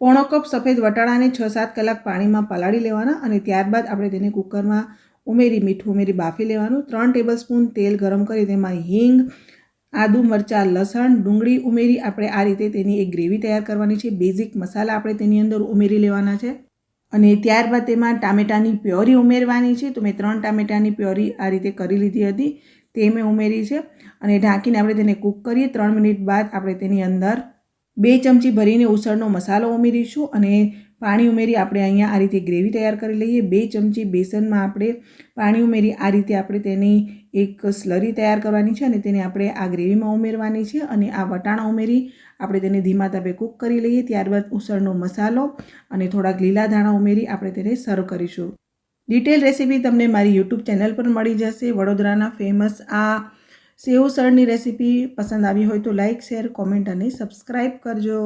પોણો કપ સફેદ વટાણાને 6-7 કલાક પાણીમાં પલાળી લેવાના અને ત્યારબાદ આપણે તેને કુકરમાં ઉમેરી મીઠું ઉમેરી બાફી લેવાનું। 3 ટેબલસ્પૂન તેલ ગરમ કરી તેમાં હિંગ, આદુ, મરચાં, લસણ, ડુંગળી ઉમેરી આપણે આ રીતે તેની એક ગ્રેવી તૈયાર કરવાની છે। બેઝિક મસાલા આપણે તેની અંદર ઉમેરી લેવાના છે અને ત્યારબાદ તેમાં ટામેટાની પ્યોરી ઉમેરવાની છે। તો મેં 3 ટામેટાની પ્યોરી આ રીતે કરી લીધી હતી, તે મેં ઉમેરી છે અને ઢાંકીને આપણે તેને કૂક કરીએ। 3 મિનિટ બાદ આપણે તેની અંદર 2 ચમચી ભરીને ઉસળનો મસાલો ઉમેરીશું અને પાણી ઉમેરી આપણે અહીંયા આ રીતે ગ્રેવી તૈયાર કરી લઈએ। 2 ચમચી બેસનમાં આપણે પાણી ઉમેરી આ રીતે આપણે તેની એક સ્લરી તૈયાર કરવાની છે અને તેને આપણે આ ગ્રેવીમાં ઉમેરવાની છે અને આ વટાણા ઉમેરી આપણે તેને ધીમા તાપે કૂક કરી લઈએ। ત્યારબાદ ઉસળનો મસાલો અને થોડાક લીલા ધાણા ઉમેરી આપણે તેને સર્વ કરીશું। ડિટેલ રેસીપી તમને મારી યુટ્યુબ ચેનલ પર મળી જશે। વડોદરાના ફેમસ આ સેવ ઉસળની રેસીપી પસંદ આવી હોય તો લાઇક, શેર, કોમેન્ટ અને સબસ્ક્રાઈબ કરજો।